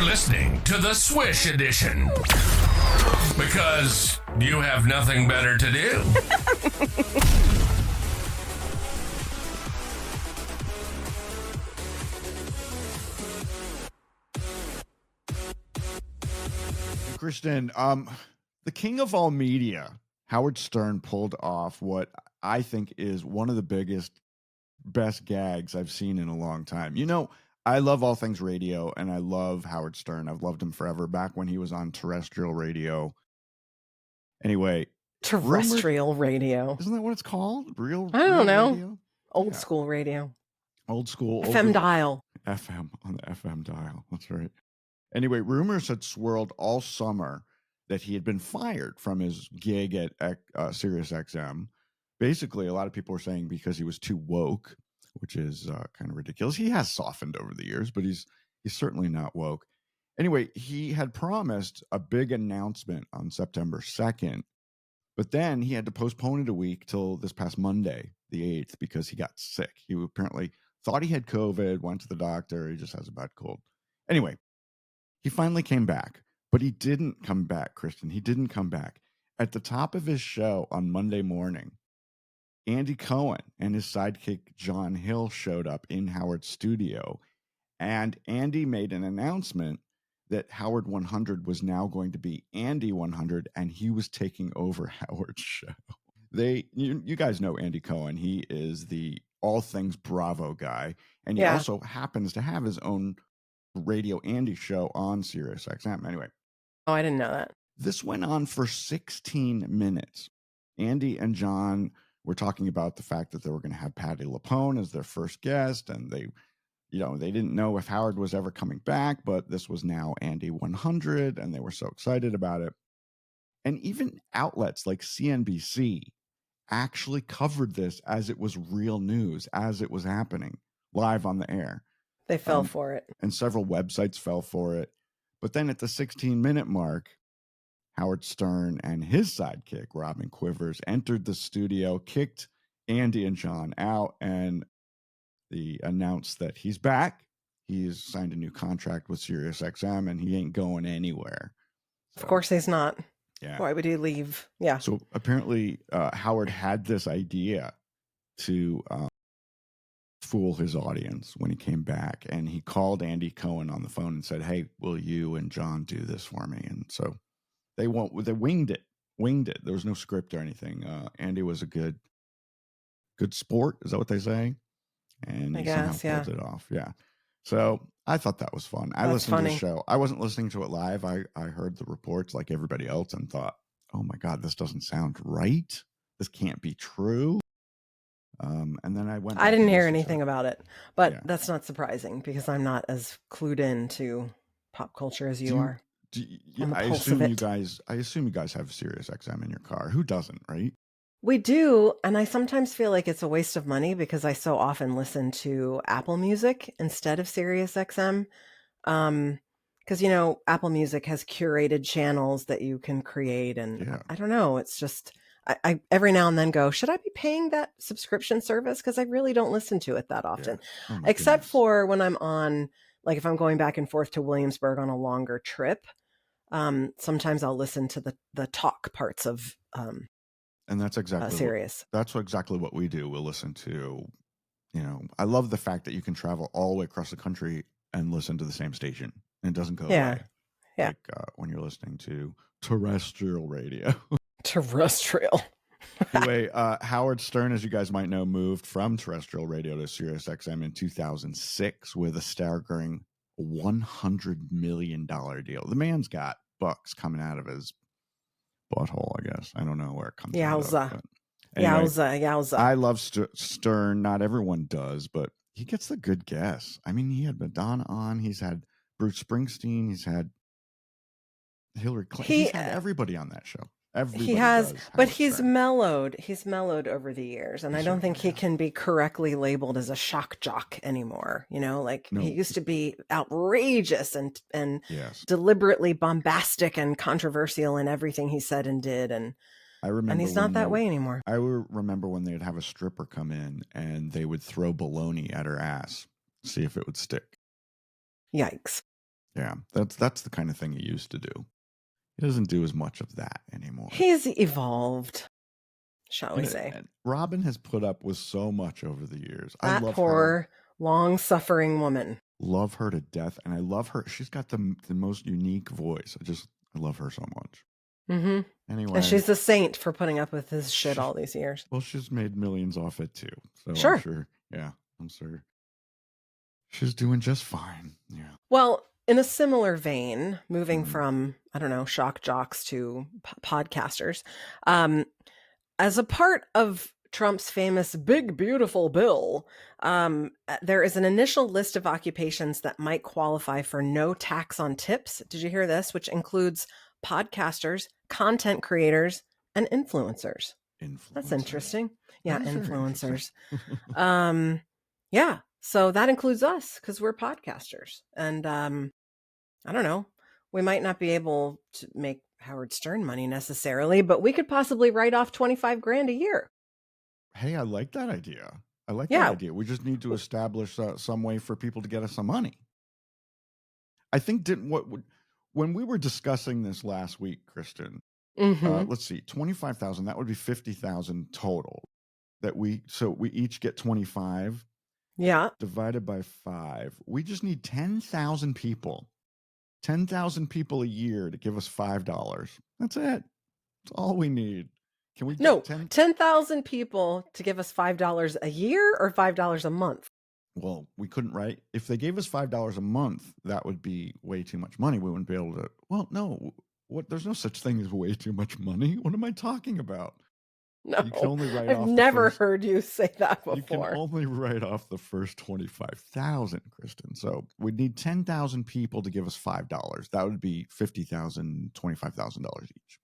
You're listening to the Swish Edition. Because you have nothing better to do. Kristin, the king of all media, Howard Stern, pulled off what I think is one of the best gags I've seen in a long time. You know, I love all things radio, and I love Howard Stern. I've loved him forever, back when he was on terrestrial radio. Anyway. Terrestrial radio. Isn't that what it's called? I don't know. Radio? Old school radio. Old school. FM dial. FM, on the FM dial. That's right. Anyway, rumors had swirled all summer that he had been fired from his gig at Sirius XM. Basically, a lot of people were saying because he was too woke, which is kind of ridiculous. He has softened over the years, but he's certainly not woke. Anyway, he had promised a big announcement on September 2nd, but then he had to postpone it a week till this past Monday, the 8th, because he got sick. He apparently thought he had COVID, went to the doctor. He just has a bad cold. Anyway, he finally came back, but he didn't come back, Kristin. He didn't come back. At the top of his show on Monday morning, Andy Cohen and his sidekick John Hill showed up in Howard's studio, and Andy made an announcement that Howard 100 was now going to be Andy 100, and he was taking over Howard's show. You guys know Andy Cohen. He is the all things Bravo guy, and he also happens to have his own Radio Andy show on Sirius XM. Anyway. Oh, I didn't know that. This went on for 16 minutes. Andy and John were talking about the fact that they were going to have Patti LuPone as their first guest, and they didn't know if Howard was ever coming back, but this was now Andy 100, and they were so excited about it. And even outlets like CNBC actually covered this as it was real news, as it was happening live on the air. They fell for it. And several websites fell for it. But then at the 16-minute mark, Howard Stern and his sidekick, Robin Quivers, entered the studio, kicked Andy and John out, and they announced that he's back. He's signed a new contract with Sirius XM, and he ain't going anywhere. So, of course he's not. Yeah. Why would he leave? Yeah. So apparently Howard had this idea to fool his audience when he came back, and he called Andy Cohen on the phone and said, "Hey, will you and John do this for me?" And so they winged it. There was no script or anything. Andy was a good sport. Is that what they say? And he somehow pulled it off. Yeah. So I thought that was fun. I listened to the show. I wasn't listening to it live. I heard the reports like everybody else and thought, oh my God, this doesn't sound right. This can't be true. And then I didn't hear anything about it, but that's not surprising because I'm not as clued in to pop culture as you are. I assume you guys have Sirius XM in your car. Who doesn't, right? We do, and I sometimes feel like it's a waste of money because I so often listen to Apple Music instead of Sirius XM. Because Apple Music has curated channels that you can create, and I don't know. It's just I every now and then go, should I be paying that subscription service? Because I really don't listen to it that often, except for when I'm on, like if I'm going back and forth to Williamsburg on a longer trip. Sometimes I'll listen to the talk parts of. And that's exactly Sirius. That's exactly what we do. We'll listen to, I love the fact that you can travel all the way across the country and listen to the same station. And it doesn't go away. Yeah. Like when you're listening to terrestrial radio. Terrestrial. Anyway, Howard Stern, as you guys might know, moved from terrestrial radio to Sirius XM in 2006 with a staggering $100 million deal. The man's got bucks coming out of his butthole, I guess. I don't know where it comes out of. Anyway, Yowza. I love Stern. Not everyone does, but he gets the good guess. I mean, he had Madonna on. He's had Bruce Springsteen. He's had Hillary Clinton. He's had everybody on that show. Everybody has, but he's mellowed. He's mellowed over the years, and I don't think he can be correctly labeled as a shock jock anymore. He used to be outrageous and deliberately bombastic and controversial in everything he said and did. And I remember, and he's not that way anymore. I remember when they'd have a stripper come in and they would throw bologna at her ass, see if it would stick. Yikes! Yeah, that's the kind of thing he used to do. He doesn't do as much of that anymore. He's evolved, shall we say. And Robin has put up with so much over the years. I That love her. poor, long-suffering woman. Love her to death, and I love her. She's got the most unique voice. I love her so much. Mm-hmm. Anyway, And she's a saint for putting up with his shit all these years. well, she's made millions off it too. So Sure. I'm sure. Yeah, I'm sure she's doing just fine. Yeah. Well, in a similar vein, moving from, I don't know, shock jocks to podcasters, as a part of Trump's famous Big Beautiful Bill, there is an initial list of occupations that might qualify for no tax on tips. Did you hear this? Which includes podcasters, content creators, and influencers. That's interesting. Yeah, That is very influencers. interesting. Yeah, so that includes us because we're podcasters. And I don't know, we might not be able to make Howard Stern money necessarily, but we could possibly write off 25 grand a year. Hey, I like that idea. I like Yeah. that idea. We just need to establish some way for people to get us some money. I think when we were discussing this last week, Kristin, let's see, 25,000, that would be 50,000 total. So we each get 25. Yeah. Divided by 5. We just need 10,000 people. 10,000 people a year to give us $5. That's it. That's all we need. Can we No, get 10,000 people to give us $5 a year or $5 a month? Well, we couldn't, right? If they gave us $5 a month, that would be way too much money. We wouldn't be able to. Well, no. There's no such thing as way too much money. What am I talking about? No, you can only write I've off never heard you say that before. You can only write off the first 25,000, Kristin. So we'd need 10,000 people to give us $5. That would be $50,000, $25,000 each.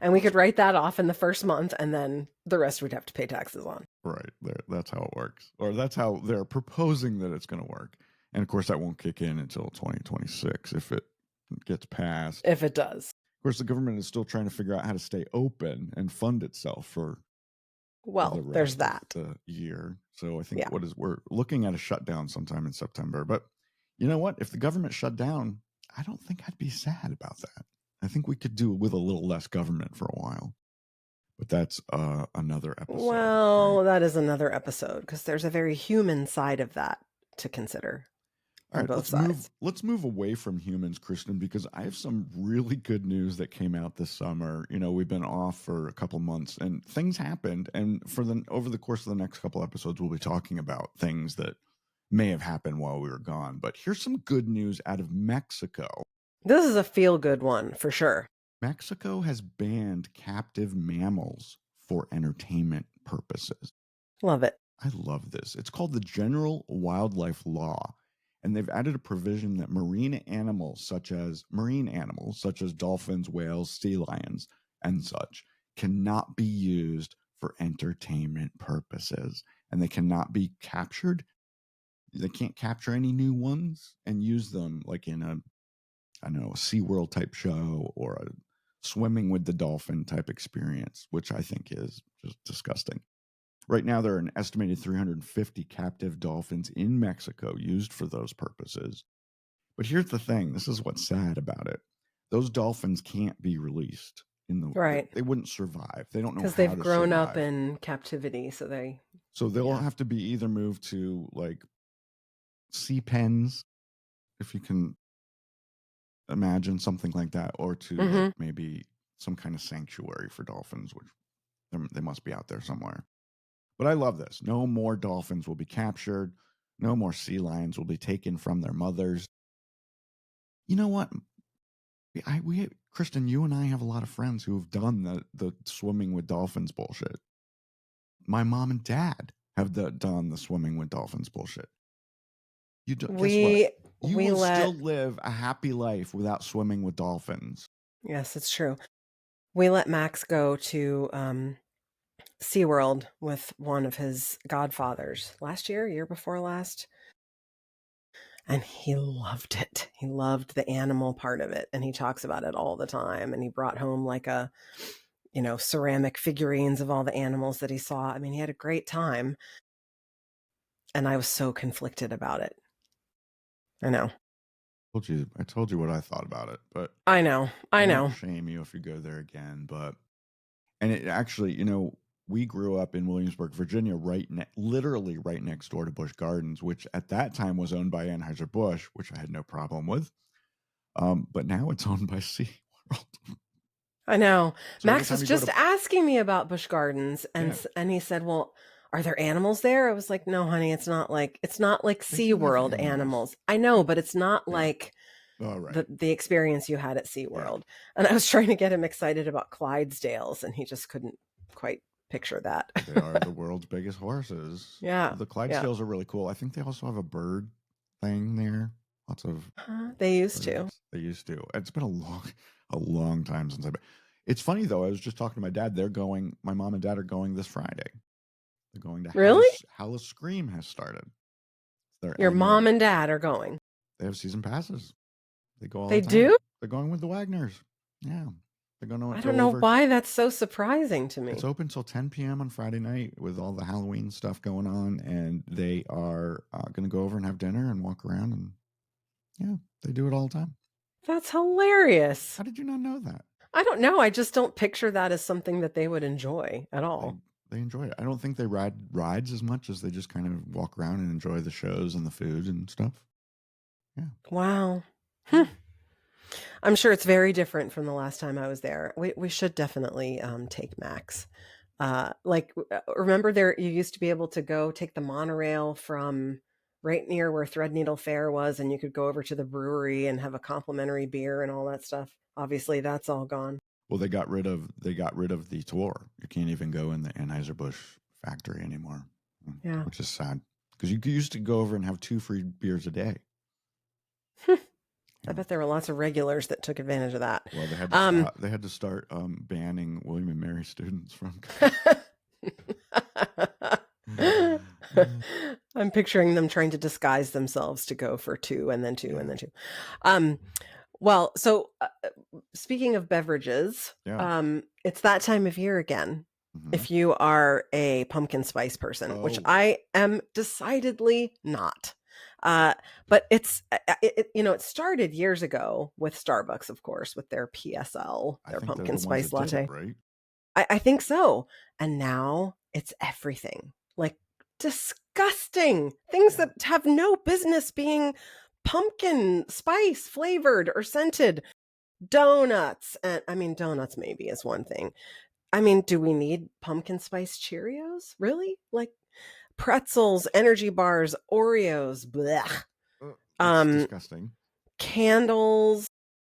And we could write that off in the first month, and then the rest we'd have to pay taxes on. Right. That's how it works. Or that's how they're proposing that it's going to work. And of course, that won't kick in until 2026 if it gets passed. If it does. Of course, the government is still trying to figure out how to stay open and fund itself for there's that the year. So I think we're looking at a shutdown sometime in September. But you know what? If the government shut down, I don't think I'd be sad about that. I think we could do with a little less government for a while. But that's another episode. Well, right? That is another episode because there's a very human side of that to consider. All right, let's move away from humans, Kristin, because I have some really good news that came out this summer. You know, we've been off for a couple months and things happened. And over the course of the next couple episodes, we'll be talking about things that may have happened while we were gone. But here's some good news out of Mexico. This is a feel-good one for sure. Mexico has banned captive mammals for entertainment purposes. Love it. I love this. It's called the General Wildlife Law. And they've added a provision that marine animals such as dolphins, whales, sea lions, and such cannot be used for entertainment purposes. And they cannot be captured. They can't capture any new ones and use them like in a SeaWorld type show or a swimming with the dolphin type experience, which I think is just disgusting. Right now, there are an estimated 350 captive dolphins in Mexico used for those purposes. But here's the thing. This is what's sad about it. Those dolphins can't be released. They wouldn't survive. They don't know how to survive. Because they've grown up in captivity. So they'll have to be either moved to like sea pens, if you can imagine something like that, or to like, maybe some kind of sanctuary for dolphins, which they must be out there somewhere. But I love this. No more dolphins will be captured. No more sea lions will be taken from their mothers. You know what? Kristin, you and I have a lot of friends who have done the swimming with dolphins bullshit. My mom and dad have done the swimming with dolphins bullshit. Guess what? You will still live a happy life without swimming with dolphins. Yes, it's true. We let Max go to SeaWorld with one of his godfathers year before last. And he loved it. He loved the animal part of it. And he talks about it all the time. And he brought home like ceramic figurines of all the animals that he saw. I mean, he had a great time. And I was so conflicted about it. I know. I told you what I thought about it, but I know. I know. won't shame you if you go there again. But and it actually, we grew up in Williamsburg, Virginia, literally right next door to Busch Gardens, which at that time was owned by Anheuser-Busch, which I had no problem with. But now it's owned by SeaWorld. I know. So every Max time was you go just to asking me about Busch Gardens, and Yeah. he said, "Well, are there animals there?" I was like, "No, honey, it's not like They do have SeaWorld animals. animals. I know, but it's not Yeah. like Oh, right. the experience you had at SeaWorld." And I was trying to get him excited about Clydesdales, and he just couldn't quite picture that. They are the world's biggest horses. Yeah. The Yeah. Clydesdales are really cool. I think they also have a bird thing there. Lots of They used to. birds. They used to. It's been a long time since I've been. It's funny though. I was just talking to my dad. My mom and dad are going this Friday. They're going to Really? Howl-O-Scream has started. Your annual- mom and dad are going. They have season passes. They go all They the time. do? They're going with the Wagners. Yeah. They're going to I don't know why that's so surprising to me. It's open till 10 p.m. on Friday night with all the Halloween stuff going on, and they are going to go over and have dinner and walk around, and yeah, they do it all the time. That's hilarious. How did you not know that? I don't know. I just don't picture that as something that they would enjoy at all. They enjoy it. I don't think they ride rides as much as they just kind of walk around and enjoy the shows and the food and stuff. Yeah. Wow. I'm sure it's very different from the last time I was there. We should definitely take Max. Remember there you used to be able to go take the monorail from right near where Threadneedle Fair was, and you could go over to the brewery and have a complimentary beer and all that stuff. Obviously, that's all gone. Well, they got rid of the tour. You can't even go in the Anheuser-Busch factory anymore. Yeah. Which is sad because you used to go over and have 2 free beers a day. I bet there were lots of regulars that took advantage of that. Well, they had to start banning William and Mary students from. I'm picturing them trying to disguise themselves to go for 2 and then 2 and then 2. Well, so speaking of beverages, it's that time of year again. Mhm. If you are a pumpkin spice person, which Oh. I am decidedly not. But it started years ago with Starbucks, of course, with their PSL, I their think they're pumpkin the ones spice that did latte. it, right? I think so. And now it's everything. Like disgusting things that have no business being pumpkin spice flavored or scented. Donuts. And I mean, donuts maybe is one thing. I mean, do we need pumpkin spice Cheerios? Really? Like pretzels, energy bars, Oreos, blech. That's disgusting. Candles,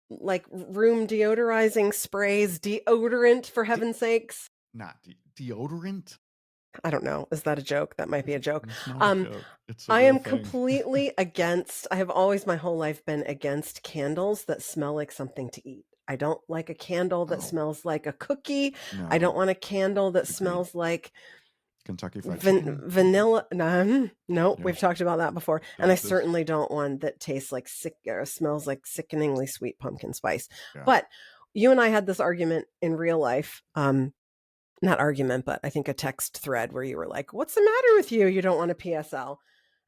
like room deodorizing sprays, deodorant for heaven's sakes. Not deodorant. I don't know. Is that a joke? That might be a joke. It's not a joke. It's a I real am thing. completely against. I have always my whole life been against candles that smell like something to eat. I don't like a candle that smells like a cookie. No. I don't want a candle that smells like Kentucky Fried Chicken. vanilla. No, Yeah. we've talked about that before. Yeah, And I certainly don't want that tastes like smells like sickeningly sweet pumpkin spice. Yeah. But you and I had this argument in real life. Not argument, but I think a text thread where you were like, "What's the matter with you? You don't want a PSL."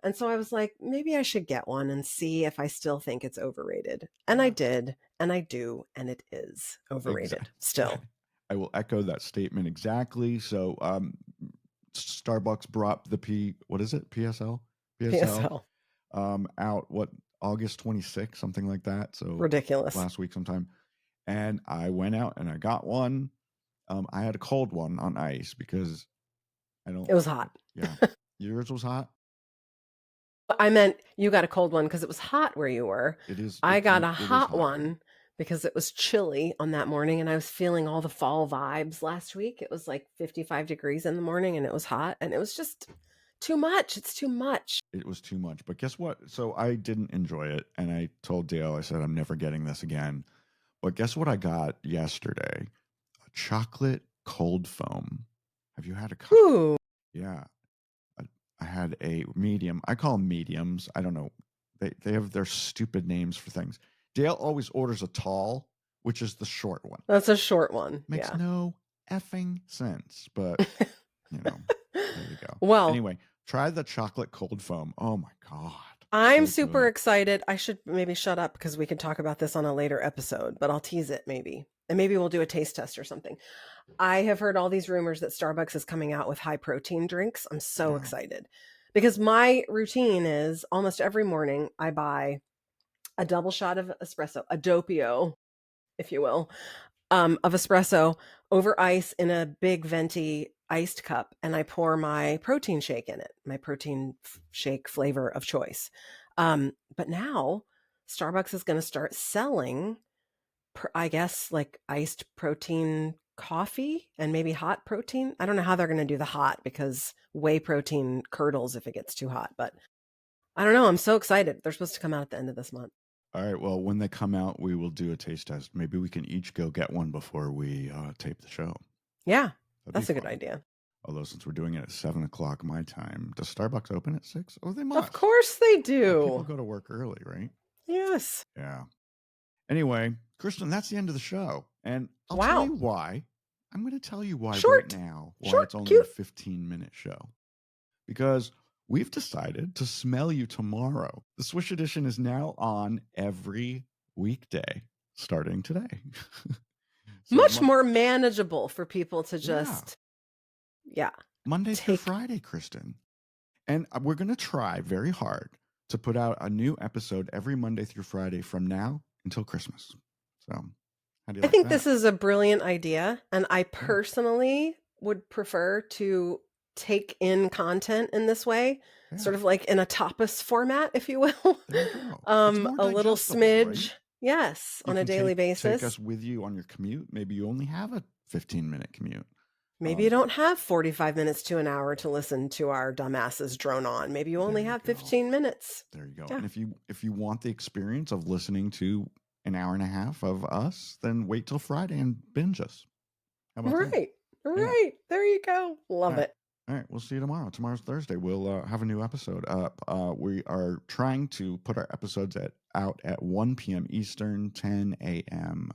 And so I was like, maybe I should get one and see if I still think it's overrated. And I did, and I do, and it is overrated still. I will echo that statement exactly. So Starbucks brought the PSL out August 26th, something like that. So ridiculous. Last week sometime. And I went out and I got one. I had a cold one on ice because it was hot. Yeah. Yours was hot? I meant you got a cold one because it was hot where you were. It is. I got a hot one because it was chilly on that morning and I was feeling all the fall vibes last week. It was like 55 degrees in the morning and it was hot and it was just too much. It's too much. It was too much. But guess what? So I didn't enjoy it. And I told Dale, I said, I'm never getting this again. But guess what I got yesterday? A chocolate cold foam. Have you had a cup? Ooh. Yeah. I had a medium. I call them mediums. I don't know. They have their stupid names for things. Dale always orders a tall, which is the short one. That's a short one. Makes no effing sense. But, there you go. Well, anyway, try the chocolate cold foam. Oh, my God. I'm So super good. excited. I should maybe shut up because we can talk about this on a later episode, but I'll tease it maybe. And maybe we'll do a taste test or something. I have heard all these rumors that Starbucks is coming out with high protein drinks. I'm so Yeah. excited because my routine is almost every morning I buy a double shot of espresso, a doppio, if you will, of espresso over ice in a big venti iced cup, and I pour my protein shake in it, my protein shake flavor of choice. But now Starbucks is going to start selling, I guess, like iced protein coffee and maybe hot protein. I don't know how they're going to do the hot because whey protein curdles if it gets too hot, but I don't know. I'm so excited. They're supposed to come out at the end of this month. All right. Well, when they come out, we will do a taste test. Maybe we can each go get one before we tape the show. Yeah, That'd that's be a good fun. idea. Although since we're doing it at 7:00 my time, does Starbucks open at 6? Oh, they must. Of course they People do. go to work early, right? Yes. Yeah. Anyway, Kristin, that's the end of the show. And I'll Wow. tell you why. I'm going to tell you why Short. right now, why Short, it's only cute. a 15-minute show. Because we've decided to smell you tomorrow. The Swish Edition is now on every weekday starting today. So Much more manageable for people to just, Monday through Friday, Kristin. And we're going to try very hard to put out a new episode every Monday through Friday from now until Christmas. So how do you I like think that? this is a brilliant idea. And I personally would prefer to take in content in this way, sort of like in a tapas format, if you will. There you go. It's A more little digestible, smidge. right? Yes, You on a can daily basis. Take us with you on your commute. Maybe you only have a 15-minute commute. Maybe you don't have 45 minutes to an hour to listen to our dumbasses drone on. Maybe you only have 15 minutes. There you go. Yeah. And if you want the experience of listening to an hour and a half of us, then wait till Friday and binge us. How about that? Right. There you go. Love it. All right, we'll see you tomorrow. Tomorrow's Thursday. We'll have a new episode up. We are trying to put our episodes out at 1 p.m. Eastern, 10 a.m.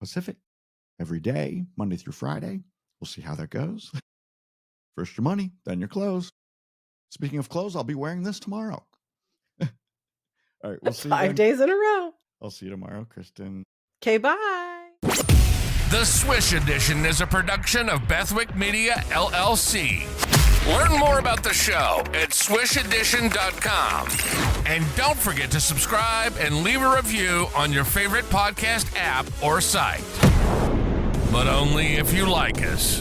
Pacific, every day, Monday through Friday. We'll see how that goes. First your money, then your clothes. Speaking of clothes, I'll be wearing this tomorrow. All right, we'll see you 5 days in a row. I'll see you tomorrow, Kristin. Okay, bye. The Swish Edition is a production of Bethwick Media, LLC. Learn more about the show at swishedition.com. And don't forget to subscribe and leave a review on your favorite podcast app or site. But only if you like us.